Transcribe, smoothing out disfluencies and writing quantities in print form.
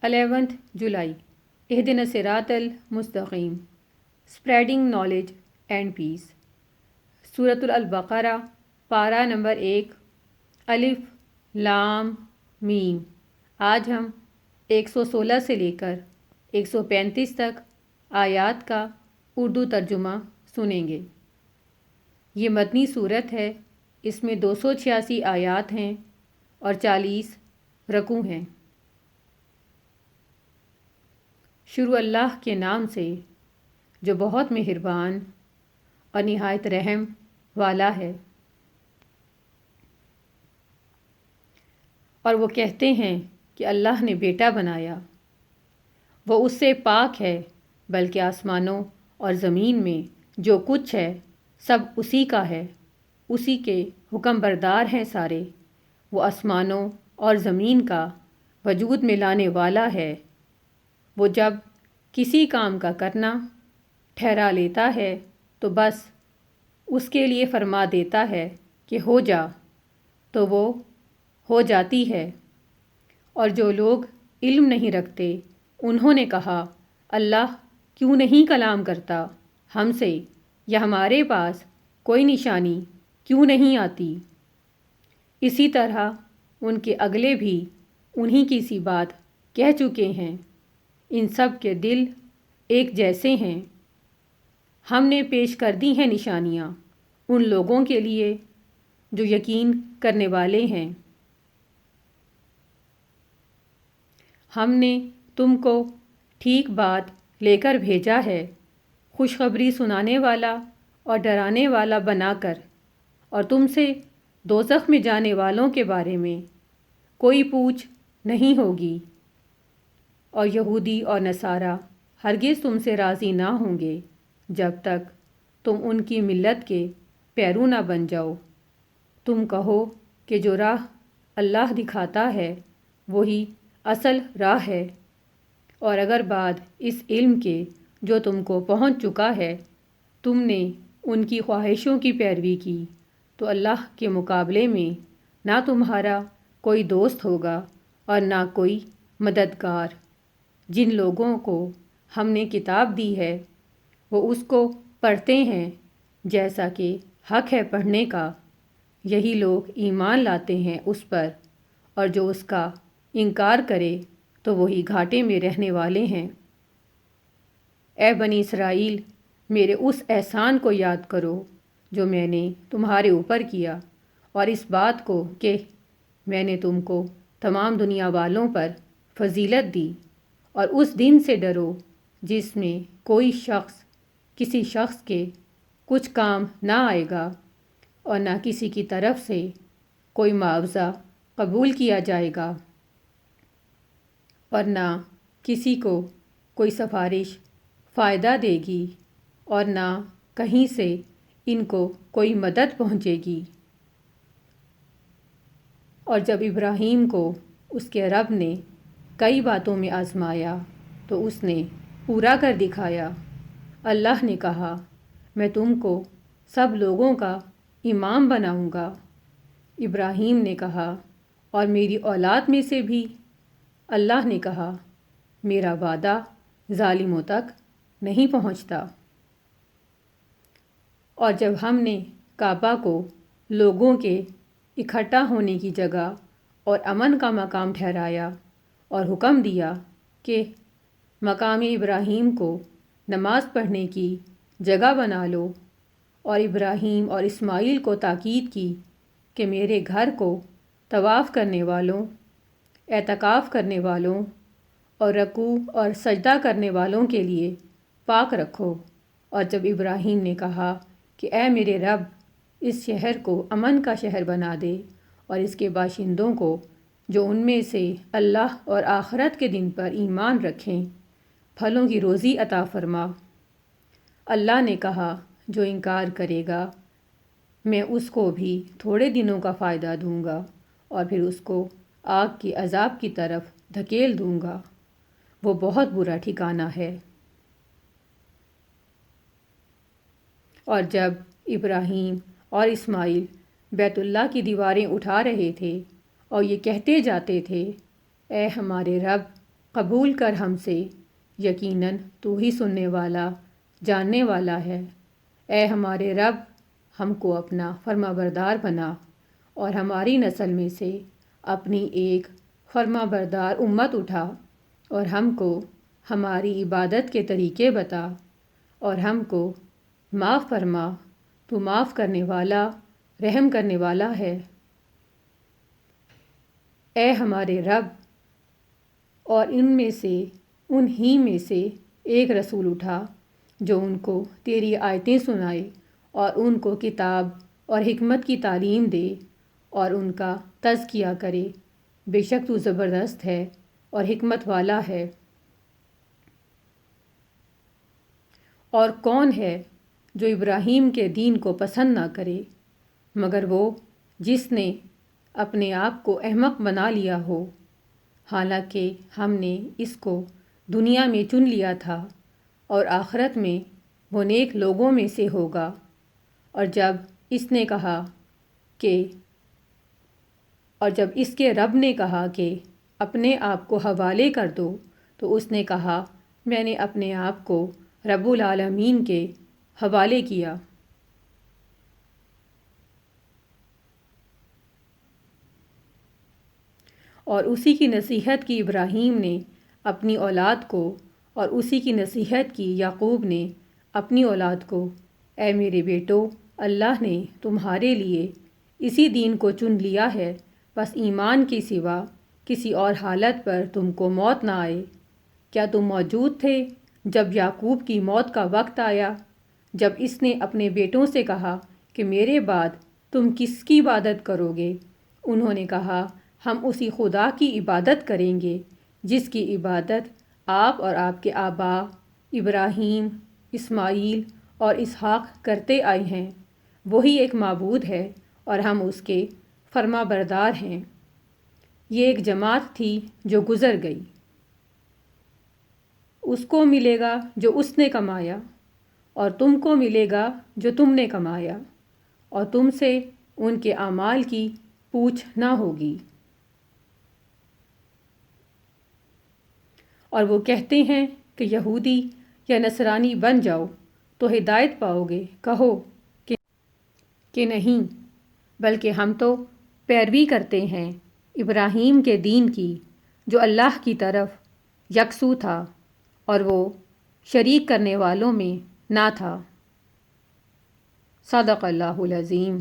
11 जुलाई इहदिन सिरात मुस्तकीम spreading knowledge and piece. सूरतुल अल-बक़रा पारा number 1 अलिफ लाम मीम। आज हम 116 से लेकर 135 तक आयात का उर्दू तर्जुमा सुनेंगे। ये मदनी सूरत है। इसमें 286 आयात हैं और 40 रकू हैं। शुरू अल्लाह के नाम से जो बहुत मेहरबान और निहायत रहम वाला है। और वो कहते हैं कि अल्लाह ने बेटा बनाया। वो उससे पाक है, बल्कि आसमानों और ज़मीन में जो कुछ है सब उसी का है। उसी के हुक्म बरदार हैं सारे। वो आसमानों और ज़मीन का वजूद में लाने वाला है। वो जब किसी काम का करना ठहरा लेता है तो बस उसके लिए फरमा देता है कि हो जा, तो वो हो जाती है। और जो लोग इल्म नहीं रखते उन्होंने कहा, अल्लाह क्यों नहीं कलाम करता हमसे, या हमारे पास कोई निशानी क्यों नहीं आती। इसी तरह उनके अगले भी उन्हीं की सी बात कह चुके हैं। इन सब के दिल एक जैसे हैं। हमने पेश कर दी हैं निशानियाँ उन लोगों के लिए जो यकीन करने वाले हैं। हमने तुमको ठीक बात लेकर भेजा है, खुशखबरी सुनाने वाला और डराने वाला बनाकर। और तुमसे दोज़ख में जाने वालों के बारे में कोई पूछ नहीं होगी। और यहूदी और नसारा हरगिज़ तुमसे राज़ी ना होंगे जब तक तुम उनकी मिल्लत के पैरू ना बन जाओ। तुम कहो कि जो राह अल्लाह दिखाता है वही असल राह है। और अगर बाद इस इल्म के जो तुमको पहुँच चुका है तुमने उनकी ख्वाहिशों की पैरवी की, तो अल्लाह के मुकाबले में ना तुम्हारा कोई दोस्त होगा और ना कोई मददगार। जिन लोगों को हमने किताब दी है वो उसको पढ़ते हैं जैसा कि हक़ है पढ़ने का। यही लोग ईमान लाते हैं उस पर, और जो उसका इनकार करे तो वही घाटे में रहने वाले हैं। ए बनी इसराइल, मेरे उस एहसान को याद करो जो मैंने तुम्हारे ऊपर किया, और इस बात को कि मैंने तुमको तमाम दुनिया वालों पर फजीलत दी। और उस दिन से डरो जिसमें कोई शख्स किसी शख्स के कुछ काम ना आएगा और ना किसी की तरफ से कोई मुआवजा कबूल किया जाएगा, और ना किसी को कोई सिफारिश फ़ायदा देगी, और ना कहीं से इनको कोई मदद पहुँचेगी। और जब इब्राहीम को उसके रब ने कई बातों में आज़माया तो उसने पूरा कर दिखाया। अल्लाह ने कहा, मैं तुमको सब लोगों का इमाम बनाऊंगा। इब्राहीम ने कहा, और मेरी औलाद में से भी। अल्लाह ने कहा, मेरा वादा जालिमों तक नहीं पहुंचता। और जब हमने काबा को लोगों के इकट्ठा होने की जगह और अमन का मकाम ठहराया और हुक्म दिया कि मकाम इब्राहीम को नमाज़ पढ़ने की जगह बना लो, और इब्राहीम और इस्माइल को ताकीद की कि मेरे घर को तवाफ़ करने वालों, एतकाफ़ करने वालों और रकू और सजदा करने वालों के लिए पाक रखो। और जब इब्राहीम ने कहा कि ए मेरे रब, इस शहर को अमन का शहर बना दे और इसके बाशिंदों को जो उनमें से अल्लाह और आखिरत के दिन पर ईमान रखें फलों की रोज़ी अता फरमा। अल्लाह ने कहा, जो इनकार करेगा मैं उसको भी थोड़े दिनों का फ़ायदा दूंगा और फिर उसको आग के अज़ाब की तरफ धकेल दूंगा। वो बहुत बुरा ठिकाना है। और जब इब्राहीम और इस्माइल बैतुल्लाह की दीवारें उठा रहे थे और ये कहते जाते थे, ए हमारे रब, قبول کر ہم سے، یقیناً تو ہی سننے والا جاننے والا ہے۔ اے ہمارے رب، ہم کو اپنا فرما بردار بنا اور ہماری نسل میں سے اپنی ایک فرما بردار امت اٹھا، اور ہم کو ہماری عبادت کے طریقے بتا، اور ہم کو معاف فرما، تو معاف کرنے والا رحم کرنے والا ہے۔ اے ہمارے رب، اور انہی میں سے ایک رسول اٹھا جو ان کو تیری آیتیں سنائے اور ان کو کتاب اور حکمت کی تعلیم دے اور ان کا تزکیہ کرے، بے شک تو زبردست ہے اور حکمت والا ہے۔ اور کون ہے جو ابراہیم کے دین کو پسند نہ کرے مگر وہ جس نے اپنے آپ کو احمق بنا لیا ہو، حالانکہ ہم نے اس کو دنیا میں چن لیا تھا اور آخرت میں وہ نیک لوگوں میں سے ہوگا۔ اور جب اس کے رب نے کہا کہ اپنے آپ کو حوالے کر دو، تو اس نے کہا میں نے اپنے آپ کو رب العالمین کے حوالے کیا۔ اور اسی کی نصیحت کی ابراہیم نے اپنی اولاد کو، اور اسی کی نصیحت کی یعقوب نے اپنی اولاد کو۔ اے میرے بیٹو، اللہ نے تمہارے لیے اسی دین کو چن لیا ہے، بس ایمان کے سوا کسی اور حالت پر تم کو موت نہ آئے۔ کیا تم موجود تھے جب یعقوب کی موت کا وقت آیا، جب اس نے اپنے بیٹوں سے کہا کہ میرے بعد تم کس کی عبادت کرو گے؟ انہوں نے کہا ہم اسی خدا کی عبادت کریں گے جس کی عبادت آپ اور آپ کے آباء ابراہیم، اسماعیل اور اسحاق کرتے آئے ہیں۔ وہی ایک معبود ہے اور ہم اس کے فرما بردار ہیں۔ یہ ایک جماعت تھی جو گزر گئی، اس کو ملے گا جو اس نے کمایا، اور تم کو ملے گا جو تم نے کمایا، اور تم سے ان کے اعمال کی پوچھ نہ ہوگی۔ اور وہ کہتے ہیں کہ یہودی یا نصرانی بن جاؤ تو ہدایت پاؤ گے۔ کہو کہ نہیں، بلکہ ہم تو پیروی کرتے ہیں ابراہیم کے دین کی جو اللہ کی طرف یکسو تھا اور وہ شریک کرنے والوں میں نہ تھا۔ صدق اللہ العظیم۔